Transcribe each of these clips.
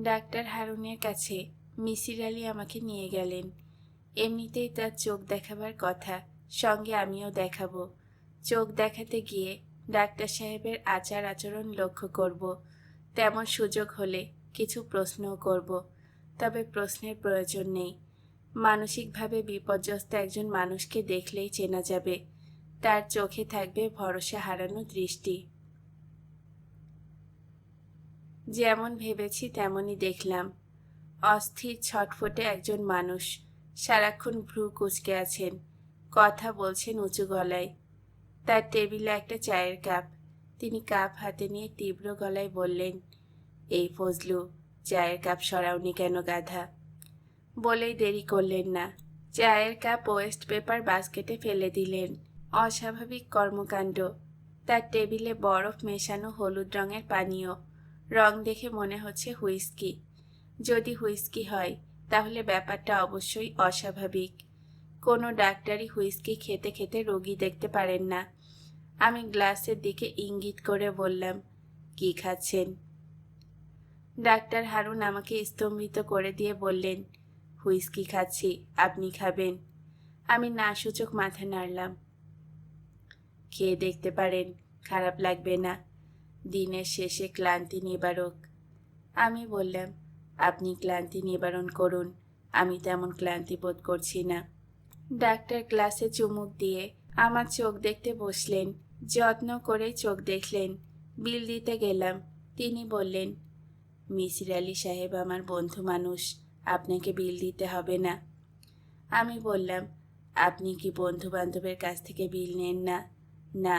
Doctor হারুনের কাছে মিসির আলি আমাকে নিয়ে গেলেন। এমনিতেই তার চোখ দেখাবার কথা, সঙ্গে আমিও দেখাবো। চোখ দেখাতে গিয়ে ডাক্তার সাহেবের আচার আচরণ লক্ষ্য করব। তেমন সুযোগ হলে কিছু প্রশ্নও করব, তবে প্রশ্নের প্রয়োজন নেই। মানসিকভাবে বিপর্যস্ত একজন মানুষকে দেখলেই চেনা যাবে, তার চোখে থাকবে ভরসা হারানো দৃষ্টি। যেমন ভেবেছি তেমনই দেখলাম। অস্থির ছটফটে একজন মানুষ, সারাক্ষণ ভ্রু কুঁচকে আছেন, কথা বলছেন উঁচু গলায়। তার টেবিলে একটা চায়ের কাপ। তিনি কাপ হাতে নিয়ে তীব্র গলায় বললেন, এই ফজলু, চায়ের কাপ সরাওনি কেন গাধা? বলেই দেরি করলেন না, চায়ের কাপ ওয়েস্ট পেপার বাস্কেটে ফেলে দিলেন। অস্বাভাবিক কর্মকাণ্ড। তার টেবিলে বরফ মেশানো হলুদ রঙের পানীয়, রং দেখে মনে হচ্ছে হুইস্কি। যদি হুইস্কি হয় তাহলে ব্যাপারটা অবশ্যই অস্বাভাবিক। কোনো ডাক্তারই হুইস্কি খেতে খেতে রোগী দেখতে পারেন না। আমি গ্লাসের দিকে ইঙ্গিত করে বললাম, কি খাচ্ছেন? ডাক্তার হারুন আমাকে স্তম্ভিত করে দিয়ে বললেন, হুইস্কি খাচ্ছি, আপনি খাবেন? আমি না সূচক মাথা নাড়লাম। খেয়ে দেখতে পারেন, খারাপ লাগবে না, দিনের শেষে ক্লান্তি নিবারক। আমি বললাম, আপনি ক্লান্তি নিবারণ করুন, আমি তেমন ক্লান্তি বোধ করছি না। ডাক্তার গ্লাসে চুমুক দিয়ে আমার চোখ দেখতে বসলেন। যত্ন করে চোখ দেখলেন। বিল দিতে গেলাম। তিনি বললেন, মিসির আলি সাহেব আমার বন্ধু মানুষ, আপনাকে বিল দিতে হবে না। আমি বললাম, আপনি কি বন্ধু বান্ধবের কাছ থেকে বিল নেন না? না।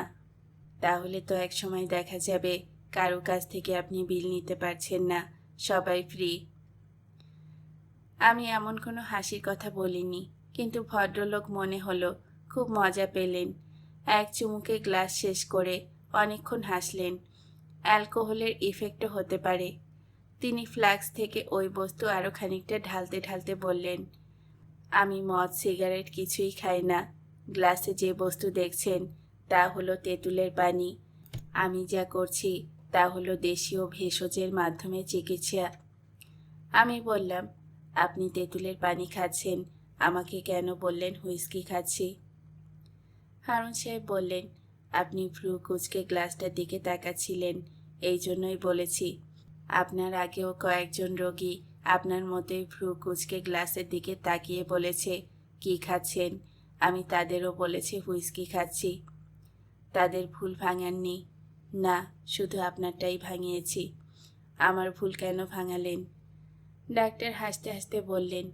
তাহলে তো এক সময় দেখা যাবে কারো কাছ থেকে আপনি বিল নিতে পারছেন না, সবাই ফ্রি। আমি এমন কোনো হাসির কথা বলিনি, কিন্তু ভদ্রলোক মনে হলো খুব মজা পেলেন। এক চুমুকে গ্লাস শেষ করে অনেকক্ষণ হাসলেন। অ্যালকোহলের ইফেক্টও হতে পারে। তিনি ফ্লাক্স থেকে ওই বস্তু আরও খানিকটা ঢালতে ঢালতে বললেন, আমি মদ সিগারেট কিছুই খাই না। গ্লাসে যে বস্তু দেখছেন তা হলো তেঁতুলের পানি। আমি যা করছি তা হলো দেশীয় ভেষজের মাধ্যমে চিকিৎসা। আমি বললাম, আপনি তেঁতুলের পানি খাচ্ছেন, আমাকে কেন বললেন হুইস্কি খাচ্ছি? হারুন সাহেব বললেন, আপনি ভ্রু কুঁচকে গ্লাসটার দিকে তাকাচ্ছিলেন, এই জন্যই বলেছি। আপনার আগেও কয়েকজন রোগী আপনার মতোই ভ্রু কুঁচকে গ্লাসের দিকে তাকিয়ে বলেছে, কি খাচ্ছেন? আমি তাদেরও বলেছি হুইস্কি খাচ্ছি। তাদের ভুল ভাঙাননি? না, শুধু আপনারটাই ভাঙিয়েছি। আমার ভুল কেন ভাঙালেন? ডাক্তার হাসতে হাসতে বললেন,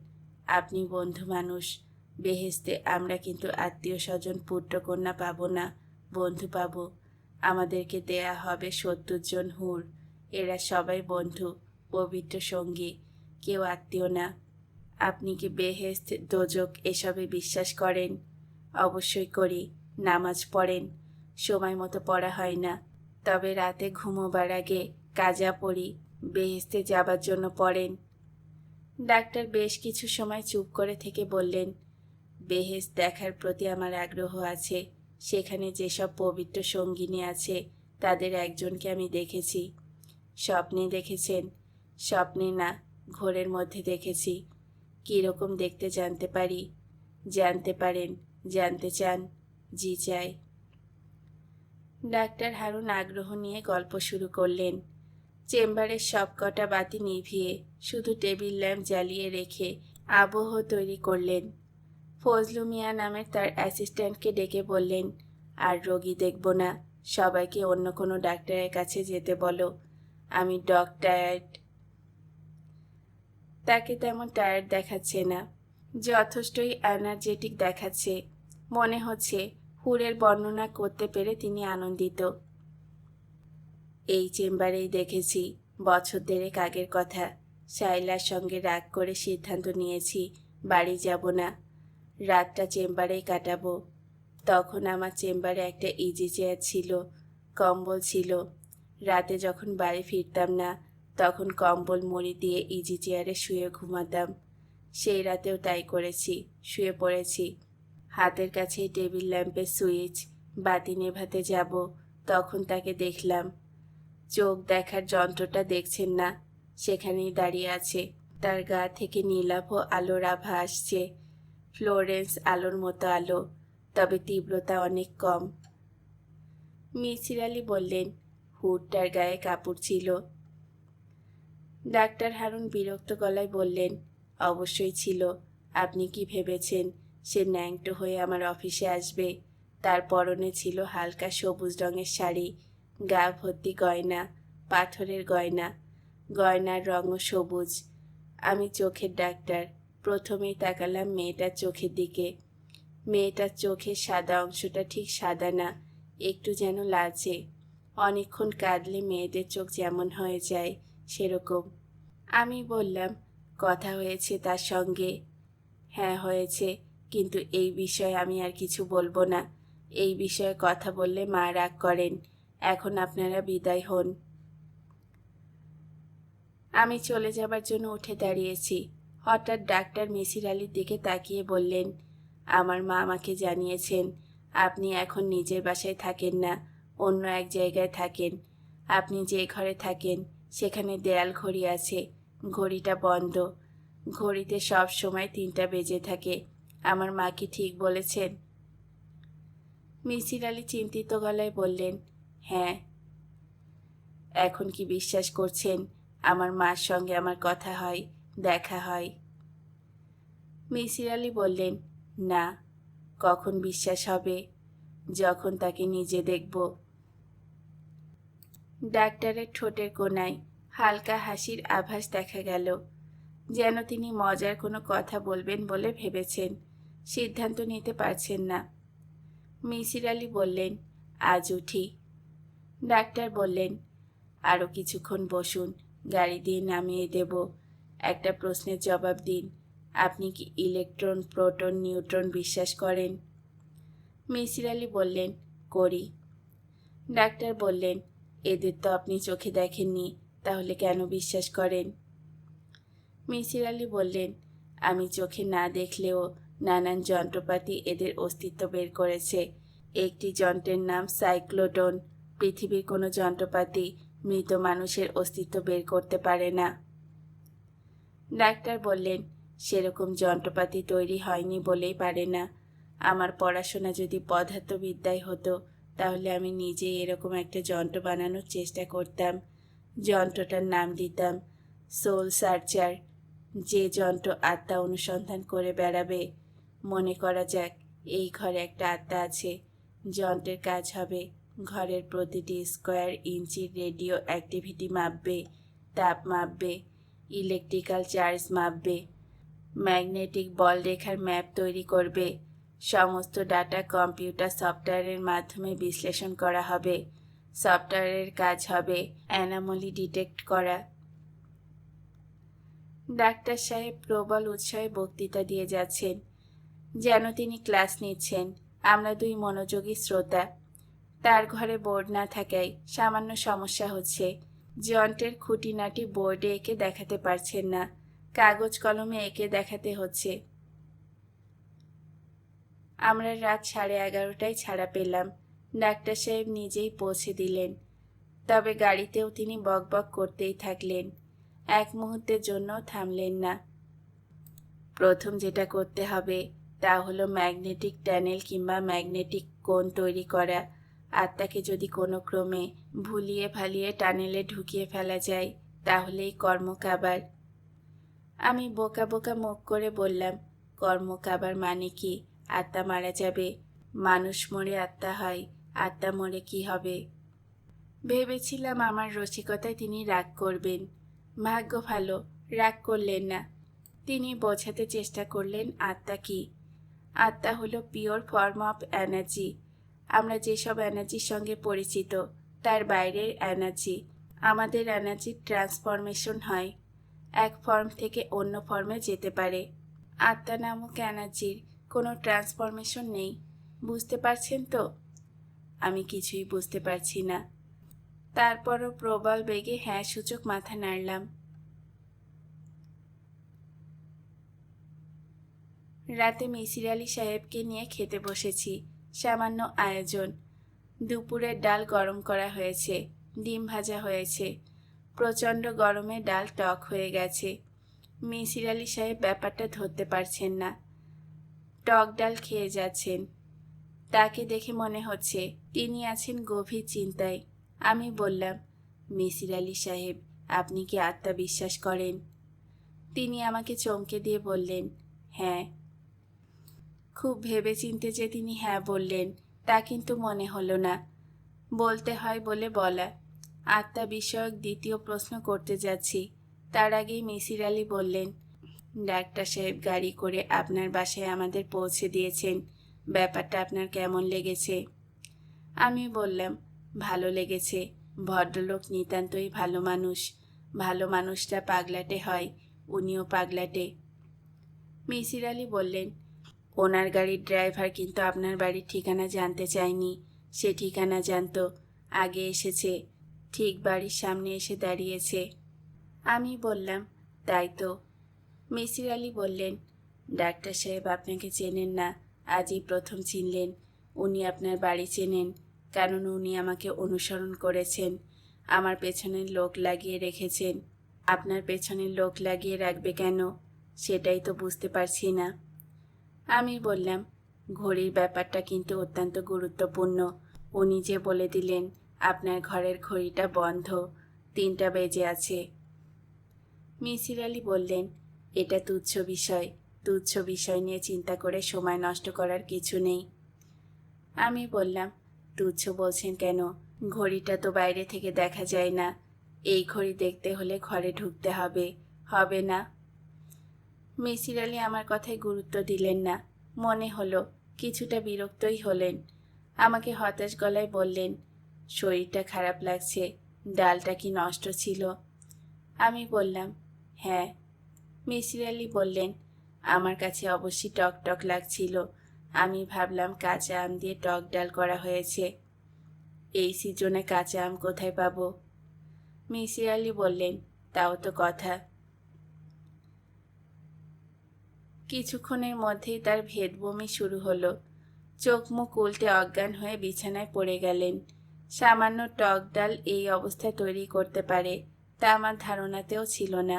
আপনি বন্ধু মানুষ, বেহেশতে আমরা কিন্তু আত্মীয় স্বজন পুত্রকন্যা পাবো না, বন্ধু পাবো। আমাদেরকে দেয়া হবে 70 জন হুর। এরা সবাই বন্ধু, পবিত্র সঙ্গী, কেউ আত্মীয় না। আপনি কি বেহেশত দোজক এসবে বিশ্বাস করেন? অবশ্যই করি। নামাজ পড়েন? সময় মতো পড়া হয় না, তবে রাতে ঘুমোবার আগে কাজা পড়ি, বেহেশতে যাবার জন্য পড়েন। ডাক্তার বেশ কিছু সময় চুপ করে থেকে বললেন, বেহেশত দেখার প্রতি আমার আগ্রহ আছে। সেখানে যেসব পবিত্র সঙ্গিনী আছে তাদের একজনকে আমি দেখেছি। স্বপ্নে দেখেছেন? স্বপ্নে না, ঘোরের মধ্যে দেখেছি। কীরকম দেখতে জানতে পারি? জানতে পারেন? জানতে চান? জি চাই। ডাক্তার হারুন আগ্রহ নিয়ে গল্প শুরু করলেন। চেম্বারের সব কটা বাতি নিভিয়ে শুধু টেবিল ল্যাম্প জ্বালিয়ে রেখে আবহ তৈরি করলেন। ফজলু মিয়া নামের তার অ্যাসিস্ট্যান্টকে ডেকে বললেন, আর রোগী দেখব না, সবাইকে অন্য কোনো ডাক্তারের কাছে যেতে বলো। আমি টায়ার্ড। তাকে তেমন টায়ার্ড দেখাচ্ছে না, যথেষ্টই এনার্জেটিক দেখাচ্ছে। মনে হচ্ছে হুরের বর্ণনা করতে পেরে তিনি আনন্দিত। এই চেম্বারেই দেখেছি, বছর দেড়েক আগের কথা। শাইলার সঙ্গে রাগ করে সিদ্ধান্ত নিয়েছি বাড়ি যাব না, রাতটা চেম্বারেই কাটাবো। তখন আমার চেম্বারে একটা ইজি চেয়ার ছিল, কম্বল ছিল। রাতে যখন বাড়ি ফিরতাম না তখন কম্বল মুড়ি দিয়ে ইজি চেয়ারে শুয়ে ঘুমাতাম। সেই রাতেও তাই করেছি, শুয়ে পড়েছি। হাতের কাছেই টেবিল ল্যাম্পের সুইচ। বাতি নেভাতে যাব, তখন তাকে দেখলাম। চোখ দেখার যন্ত্রটা দেখছেন না? সেখানেই দাঁড়িয়ে আছে। তার গা থেকে নীলাভ আলোর আভা আসছে, ফ্লোরেন্স আলোর মতো আলো, তবে তীব্রতা অনেক কম। মিসির আলি বললেন, হুডটার গায়ে কাপড় ছিল। ডাক্তার হারুন বিরক্ত গলায় বললেন, অবশ্যই ছিল। আপনি কি ভেবেছেন সে ন্যাংটো হয়ে আমার অফিসে আসবে? তার পরনে ছিল হালকা সবুজ রঙের শাড়ি, গা ভর্তি গয়না, পাথরের গয়না, গয়নার রঙও সবুজ। আমি চোখের ডাক্তার, প্রথমেই তাকালাম মেয়েটার চোখের দিকে। মেয়েটার চোখের সাদা অংশটা ঠিক সাদা না, একটু যেন লালচে। অনেকক্ষণ কাঁদলে মেয়েদের চোখ যেমন হয়ে যায় সেরকম। আমি বললাম, কথা হয়েছে তার সঙ্গে? হ্যাঁ হয়েছে, কিন্তু এই বিষয়ে আমি আর কিছু বলবো না। এই বিষয়ে কথা বললে মা রাগ করেন। এখন আপনারা বিদায় হন। আমি চলে যাবার জন্য উঠে দাঁড়িয়েছি। হঠাৎ ডাক্তার মিসির আলির দিকে তাকিয়ে বললেন, আমার মা আমাকে জানিয়েছেন আপনি এখন নিজের বাসায় থাকেন না, অন্য এক জায়গায় থাকেন। আপনি যে ঘরে থাকেন সেখানে দেয়াল ঘড়ি আছে, ঘড়িটা বন্ধ। ঘড়িতে সব সময় 3টা বেজে থাকে। আমার মা কি ঠিক বলেছেন? মিসির আলি চিন্তিত গলায় বললেন, হ্যাঁ। এখন কি বিশ্বাস করছেন আমার মার সঙ্গে আমার কথা হয়, দেখা হয়? মিসির আলি বললেন, না। কখন বিশ্বাস হবে? যখন তাকে নিজে দেখব। ডাক্তারের ঠোঁটের কোণায় হালকা হাসির আভাস দেখা গেল, যেন তিনি মজার কোনো কথা বলবেন বলে ভেবেছেন, সিদ্ধান্ত নিতে পারছেন না। মিসির আলি বললেন, আজ উঠি। ডাক্তার বললেন, আরও কিছুক্ষণ বসুন, গাড়ি দিয়ে নামিয়ে দেব। একটা প্রশ্নের জবাব দিন, আপনি কি ইলেকট্রন, প্রোটন, নিউট্রন বিশ্বাস করেন? মিসির আলি বললেন, করি। ডাক্তার বললেন, এদের তো আপনি চোখে দেখেননি, তাহলে কেন বিশ্বাস করেন? মিসির আলি বললেন, আমি চোখে না দেখলেও নানান যন্ত্রপাতি এদের অস্তিত্ব বের করেছে। একটি যন্ত্রের নাম সাইক্লোট্রন। পৃথিবীর কোনো যন্ত্রপাতি মৃত মানুষের অস্তিত্ব বের করতে পারে না। ডাক্তার বললেন, সেরকম যন্ত্রপাতি তৈরি হয়নি বলেই পারে না। আমার পড়াশোনা যদি পদার্থবিদ্যায় হতো তাহলে আমি নিজেই এরকম একটা যন্ত্র বানানোর চেষ্টা করতাম। যন্ত্রটার নাম দিতাম সোল সার্চার। যে যন্ত্র আত্মা অনুসন্ধান করে বেড়াবে। মনে করা যাক এই ঘরে একটা আত্মা আছে। যন্ত্রের কাজ হবে ঘরের প্রতিটি স্কোয়ার ইঞ্চির রেডিও অ্যাক্টিভিটি মাপবে, তাপ মাপবে, ইলেকট্রিক্যাল চার্জ মাপবে, ম্যাগনেটিক বলরেখার ম্যাপ তৈরি করবে। সমস্ত ডাটা কম্পিউটার সফটওয়্যারের মাধ্যমে বিশ্লেষণ করা হবে। সফটওয়্যারের কাজ হবে অ্যানোমালি ডিটেক্ট করা। ডাক্তার সাহেব প্রবল উৎসাহে বক্তৃতা দিয়ে যাচ্ছেন, যেন তিনি ক্লাস নিচ্ছেন। আমরা দুই মনোযোগী শ্রোতা। তার ঘরে বোর্ড না থাকায় সামান্য সমস্যা হচ্ছে। যন্ত্রের খুঁটিনাটি বোর্ডে এঁকে দেখাতে পারছেন না, কাগজ কলমে এঁকে দেখাতে হচ্ছে। আমরা রাত 11:30টায় ছাড়া পেলাম। ডাক্তার সাহেব নিজেই পৌঁছে দিলেন, তবে গাড়িতেও তিনি বকবক করতেই থাকলেন, এক মুহূর্তের জন্য থামলেন না। প্রথম যেটা করতে হবে তা হলো ম্যাগনেটিক টানেল কিংবা ম্যাগনেটিক কোণ তৈরি করা। আত্মাকে যদি কোনো ক্রমে ভুলিয়ে ভালিয়ে টানেলে ঢুকিয়ে ফেলা যায় তাহলেই কর্মকাবার। আমি বোকা বোকা মুখ করে বললাম, কর্মকাবার মানে কি? আত্মা মারা যাবে। মানুষ মরে আত্মা হয়, আত্মা মরে কি হবে? ভেবেছিলাম আমার রসিকতায় তিনি রাগ করবেন। ভাগ্য ভালো, রাগ করলেন না। তিনি বোঝাতে চেষ্টা করলেন আত্মা কি। আত্মা হলো পিওর ফর্ম অফ এনার্জি। আমরা যেসব এনার্জির সঙ্গে পরিচিত তার বাইরের এনার্জি। আমাদের এনার্জির ট্রান্সফরমেশন হয়, এক ফর্ম থেকে অন্য ফর্মে যেতে পারে। আত্মা নামক এনার্জির কোনো ট্রান্সফরমেশন নেই। বুঝতে পারছেন তো? আমি কিছুই বুঝতে পারছি না। তারপরও প্রবল বেগে হ্যাঁ সূচক মাথা নাড়লাম। রাতে মিসির আলি সাহেবকে নিয়ে খেতে বসেছি। সামান্য আয়োজন। দুপুরের ডাল গরম করা হয়েছে, ডিম ভাজা হয়েছে, প্রচণ্ড গরমে ডাল টক হয়ে গেছে। মিসির আলি সাহেব ব্যাপারটা ধরতে পারছেন না, টক ডাল খেয়ে যাচ্ছেন। তাকে দেখে মনে হচ্ছে তিনি আছেন গভীর চিন্তায়। আমি বললাম, মিসির আলি সাহেব, আপনি কি আত্মা বিশ্বাস করেন? তিনি আমাকে চমকে দিয়ে বললেন, হ্যাঁ। খুব ভেবেচিন্তে যে তিনি হ্যাঁ বললেন তা কিন্তু মনে হলো না। বলতে হয় বলে বলা। আত্মা বিষয়ক দ্বিতীয় প্রশ্ন করতে যাচ্ছি, তার আগেই মিসির আলি বললেন, ডাক্তার সাহেব গাড়ি করে আপনার বাসায় আমাদের পৌঁছে দিয়েছেন। ব্যাপারটা আপনার কেমন লেগেছে? আমি বললাম, ভালো লেগেছে। ভদ্রলোক নিতান্তই ভালো মানুষ। ভালো মানুষটা পাগলাটে হয়, উনিও পাগলাটে। মিসির আলি বললেন, ওনার গাড়ির ড্রাইভার কিন্তু আপনার বাড়ির ঠিকানা জানতে চায়নি। সে ঠিকানা জানতো, আগে এসেছে, ঠিক বাড়ির সামনে এসে দাঁড়িয়েছে। আমি বললাম, তাই তো। মিসির আলি বললেন, ডাক্তার সাহেব আপনাকে চেনেন না, আজই প্রথম চিনলেন। উনি আপনার বাড়ি চেনেন, কারণ উনি আমাকে অনুসরণ করেছেন, আমার পেছনের লোক লাগিয়ে রেখেছেন। আপনার পেছনের লোক লাগিয়ে রাখবে কেন, সেটাই তো বুঝতে পারছি না। আমি বললাম, ঘড়ির ব্যাপারটা কিন্তু অত্যন্ত গুরুত্বপূর্ণ। উনি যে বলে দিলেন আপনার ঘরের ঘড়িটা বন্ধ, 3টা বেজে আছে। মিসির আলি বললেন, এটা তুচ্ছ বিষয়, তুচ্ছ বিষয় নিয়ে চিন্তা করে সময় নষ্ট করার কিছু নেই। আমি বললাম, তুচ্ছ বলছেন কেন? ঘড়িটা তো বাইরে থেকে দেখা যায় না। এই ঘড়ি দেখতে হলে ঘরে ঢুকতে হবে, হবে না? মিসির আলি আমার কথায় গুরুত্ব দিলেন না। মনে হলো কিছুটা বিরক্তই হলেন। আমাকে হতাশ গলায় বললেন, শরীরটা খারাপ লাগছে, ডালটা কি নষ্ট ছিল? আমি বললাম, হ্যাঁ। মিসির আলি বললেন, আমার কাছে অবশ্যই টক টক লাগছিল। আমি ভাবলাম কাঁচা আম দিয়ে টক ডাল করা হয়েছে। এই সিজনে কাঁচা আম কোথায় পাবো? মিসির আলি বললেন, তাও তো কথা। কিছুক্ষণের মধ্যেই তার ভেদবমি শুরু হলো। চোখ মুখ উল্টে অজ্ঞান হয়ে বিছানায় পড়ে গেলেন। সামান্য টক ডাল এই অবস্থা তৈরি করতে পারে তা আমার ধারণাতেও ছিল না।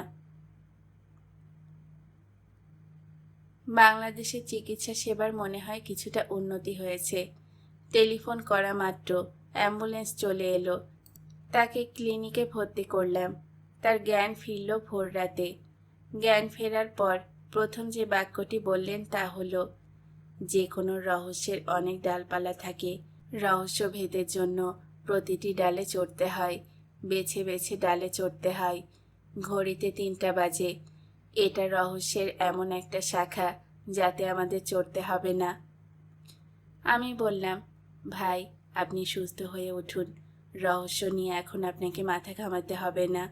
বাংলাদেশের চিকিৎসা সেবার মনে হয় কিছুটা উন্নতি হয়েছে। টেলিফোন করা মাত্র অ্যাম্বুলেন্স চলে এলো। তাকে ক্লিনিকে ভর্তি করলাম। তার জ্ঞান ফিরল ভোর রাতে। জ্ঞান ফেরার পর প্রথম যে বাক্যটি বললেন তা হলো, যে কোনো রহস্যের অনেক ডালপালা থাকে, রহস্য ভেদের জন্য প্রতিটি ডালে চড়তে হয়, বেছে বেছে ডালে চড়তে হয়। ঘড়িতে 3টা বাজে। এটা রহস্যের এমন একটা শাখা যাতে আমাদের চড়তে হবে না। আমি বললাম, ভাই, আপনি সুস্থ হয়ে উঠুন, রহস্য নিয়ে এখন আপনাকে মাথা ঘামাতে হবে না।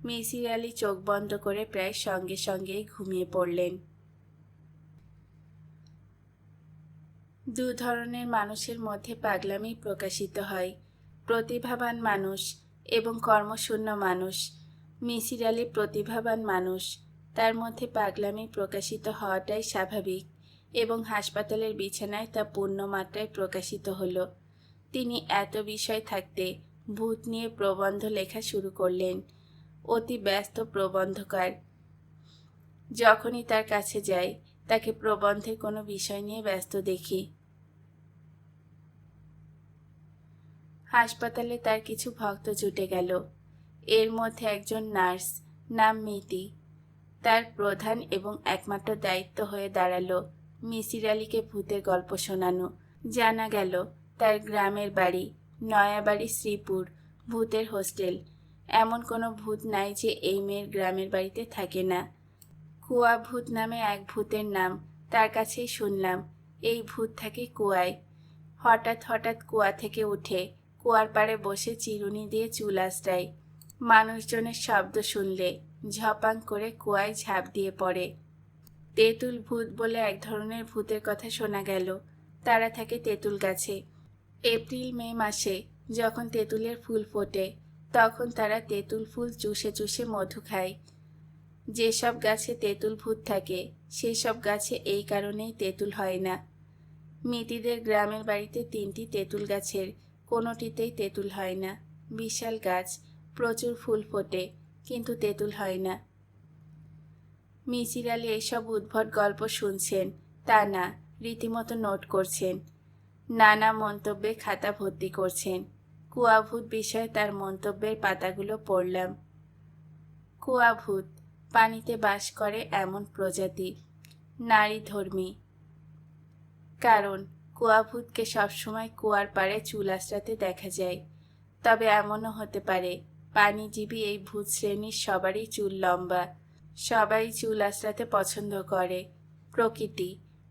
মিসির আলি চোখ বন্ধ করে প্রায় সঙ্গে সঙ্গেই ঘুমিয়ে পড়লেন। দু ধরনের মানুষের মধ্যে পাগলামি প্রকাশিত হয়, প্রতিভাবান মানুষ এবং কর্মশূন্য মানুষ। মিসির আলি প্রতিভাবান মানুষ, তার মধ্যে পাগলামি প্রকাশিত হওয়াটাই স্বাভাবিক, এবং হাসপাতালের বিছানায় তা পূর্ণ মাত্রায় প্রকাশিত হলো। তিনি এত বিষয় থাকতে ভূত নিয়ে প্রবন্ধ লেখা শুরু করলেন। অতি ব্যস্ত প্রবন্ধকার। যখনই তার কাছে যাই তাকে প্রবন্ধের কোনো বিষয় নিয়ে ব্যস্ত দেখি। হাসপাতালে তার কিছু ভক্ত জুটে গেল। এর মধ্যে একজন নার্স, নাম মিতি। তার প্রধান এবং একমাত্র দায়িত্ব হয়ে দাঁড়ালো মিসির আলিকে ভূতের গল্প শোনানো। জানা গেল তার গ্রামের বাড়ি নয়াবাড়ি, শ্রীপুর, ভূতের হোস্টেল। এমন কোনো ভূত নাই যে এই মেয়ের গ্রামের বাড়িতে থাকে না। কুয়া ভূত নামে এক ভূতের নাম তার কাছেই শুনলাম। এই ভূত থাকে কুয়ায়। হঠাৎ হঠাৎ কুয়া থেকে উঠে কুয়ার পাড়ে বসে চিরুনি দিয়ে চুল আঁচড়ায়। মানুষজনের শব্দ শুনলে ঝপাং করে কুয়ায় ঝাঁপ দিয়ে পড়ে। তেঁতুল ভূত বলে এক ধরনের ভূতের কথা শোনা গেল। তারা থাকে তেঁতুল গাছে। এপ্রিল মে মাসে যখন তেঁতুলের ফুল ফোটে তখন তারা তেঁতুল ফুল চুষে চুষে মধু খায়। যেসব গাছে তেঁতুল ভূত থাকে সেসব গাছে এই কারণেই তেঁতুল হয় না। মিতিদের গ্রামের বাড়িতে 3টি তেঁতুল গাছের কোনোটিতেই তেঁতুল হয় না। বিশাল গাছ, প্রচুর ফুল ফোটে, কিন্তু তেঁতুল হয় না। মিসির আলি এইসব উদ্ভট গল্প শুনছেন তা না, রীতিমতো নোট করছেন, নানা মন্তব্যে খাতা ভর্তি করছেন। কুয়াভূত বিষয়ে তার মন্তব্যের পাতাগুলো পড়লাম। কুয়াভূত পানিতে বাস করে এমন প্রজাতি, নারীধর্মী। কারণ কুয়াভূতকে সবসময় কুয়ার পাড়ে চুল আঁচড়াতে দেখা যায়। তবে এমনও হতে পারে পানিজীবী এই ভূত শ্রেণীর সবারই চুল লম্বা, সবাই চুল আঁচড়াতে পছন্দ করে। প্রকৃতি,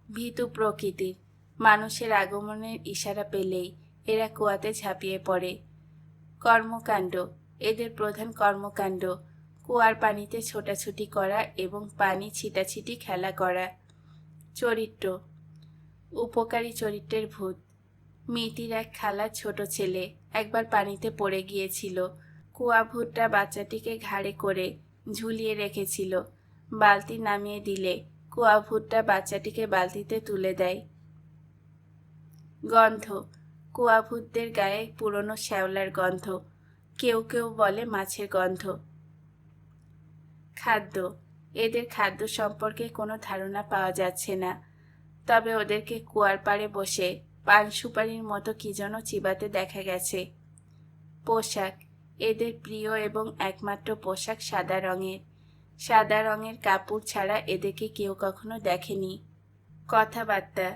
ভীতু প্রকৃতির, মানুষের আগমনের ইশারা পেলেই এরা কুয়াতে ঝাঁপিয়ে পড়ে। কর্মকাণ্ড, এদের প্রধান কর্মকাণ্ড কুয়ার পানিতে ছোটাছুটি করা এবং পানি ছিটাছিটি খেলা করা। চরিত্র, উপকারী চরিত্রের ভূত। মিতির এক খালার ছোট ছেলে একবার পানিতে পড়ে গিয়েছিল। কুয়া ভূতটা বাচ্চাটিকে ঘাড়ে করে ঝুলিয়ে রেখেছিল। বালতি নামিয়ে দিলে কুয়া ভূতটা বাচ্চাটিকে বালতিতে তুলে দেয়। গন্ধ, কুয়া ভূতদের গায়ে পুরনো শ্যাওলার গন্ধ, কেউ কেউ বলে মাছের গন্ধ। খাদ্য, এদের খাদ্য সম্পর্কে কোনো ধারণা পাওয়া যাচ্ছে না, তবে ওদেরকে কুয়ার পাড়ে বসে পান সুপারির মতো কি যেন চিবাতে দেখা গেছে। পোশাক, এদের প্রিয় এবং একমাত্র পোশাক সাদা রঙের। সাদা রঙের কাপড় ছাড়া এদেরকে কেউ কখনো দেখেনি। কথাবার্তা,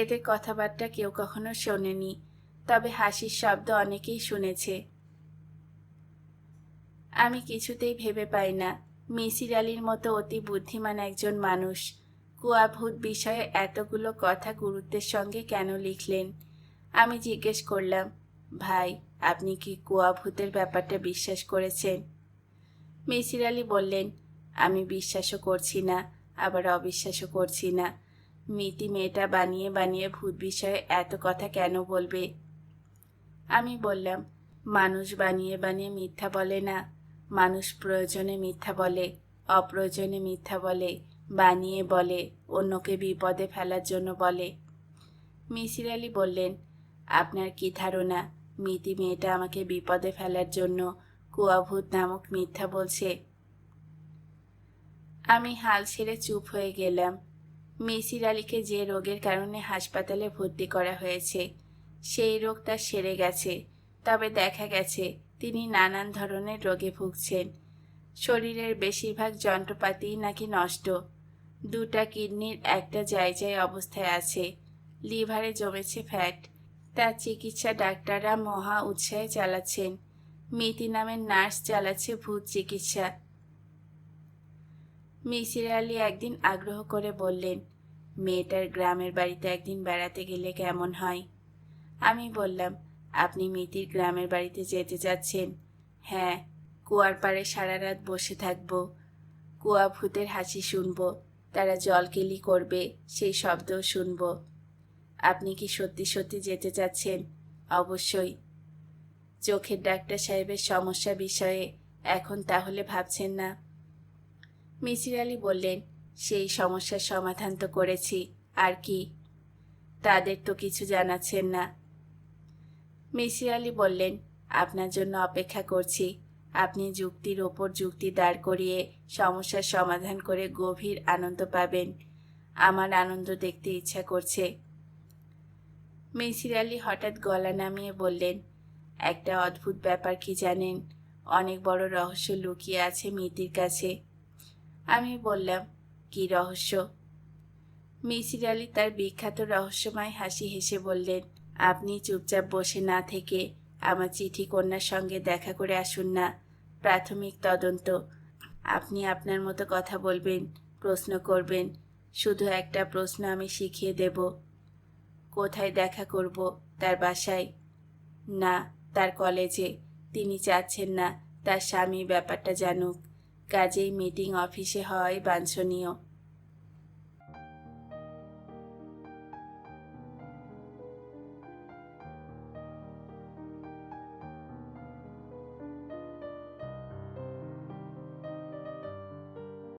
এদের কথাবার্তা কেউ কখনো শোনেনি, তবে হাসির শব্দ অনেকেই শুনেছে। আমি কিছুতেই ভেবে পাই না মিসির আলির মতো অতি বুদ্ধিমান একজন মানুষ কুয়াভূত বিষয়ে এতগুলো কথা গুরুত্বের সঙ্গে কেন লিখলেন। আমি জিজ্ঞেস করলাম, ভাই, আপনি কি কুয়াভূতের ব্যাপারটা বিশ্বাস করেছেন? মিসির আলি বললেন, আমি বিশ্বাসও করছি না, আবার অবিশ্বাসও করছি না। মিতি মেয়েটা বানিয়ে বানিয়ে ভূত বিষয়ে এত কথা কেন বলবে? আমি বললাম, মানুষ বানিয়ে বানিয়ে মিথ্যা বলে না। মানুষ প্রয়োজনে মিথ্যা বলে, অপ্রয়োজনে মিথ্যা বলে, বানিয়ে বলে, অন্যকে বিপদে ফেলার জন্য বলে। মিসির আলি বললেন, আপনার কি ধারণা মিতি মেয়েটা আমাকে বিপদে ফেলার জন্য কুয়াভূত নামক মিথ্যা বলছে? আমি হাল ছেড়ে চুপ হয়ে গেলাম। মিসির আলিকে যে রোগের কারণে হাসপাতালে ভর্তি করা হয়েছে সেই রোগ তার সেরে গেছে, তবে দেখা গেছে তিনি নানান ধরনের রোগে ভুগছেন। শরীরের বেশিরভাগ যন্ত্রপাতি নাকি নষ্ট। দুটা কিডনির একটা যায় অবস্থায় আছে। লিভারে জমেছে ফ্যাট। তার চিকিৎসা ডাক্তাররা মহা উৎসাহে চালাচ্ছেন। মিতি নামের নার্স চালাচ্ছে ভূত চিকিৎসা। মিসির আলি একদিন আগ্রহ করে বললেন, মেয়েটার গ্রামের বাড়িতে একদিন বেড়াতে গেলে কেমন হয়? আমি বললাম, আপনি মিতির গ্রামের বাড়িতে যেতে চাচ্ছেন? হ্যাঁ, কুয়ার পাড়ে সারা রাত বসে থাকব, কুয়া ভূতের হাসি শুনব, তারা জলকেলি করবে সেই শব্দও শুনব। আপনি কি সত্যি সত্যি যেতে চাচ্ছেন? অবশ্যই। চোখের ডাক্তার সাহেবের সমস্যা বিষয়ে এখন তাহলে ভাবছেন না? মিসির আলি বললেন, সেই সমস্যার সমাধান তো করেছি, আর কি? তাদের তো কিছু জানাচ্ছেন না। মিসির আলি বললেন, আপনার জন্য অপেক্ষা করছি। আপনি যুক্তির ওপর যুক্তি দাঁড় করিয়ে সমস্যার সমাধান করে গভীর আনন্দ পাবেন। আমার আনন্দ দেখতে ইচ্ছা করছে। মিসির আলি হঠাৎ গলা নামিয়ে বললেন, একটা অদ্ভুত ব্যাপার কি জানেন? অনেক বড় রহস্য লুকিয়ে আছে মিতির কাছে। আমি বললাম, কি রহস্য? মিসির আলি তার বিখ্যাত রহস্যময় হাসি হেসে বললেন, আপনি চুপচাপ বসে না থেকে আমার চিঠি কন্যার সঙ্গে দেখা করে আসুন না। প্রাথমিক তদন্ত। আপনি আপনার মতো কথা বলবেন, প্রশ্ন করবেন, শুধু একটা প্রশ্ন আমি শিখিয়ে দেব। কোথায় দেখা করব? তার বাসায়? না, তার কলেজে। তিনি চাচ্ছেন না তার স্বামী ব্যাপারটা জানুক, কাজেই মিটিং অফিসে হওয়াই বাঞ্ছনীয়।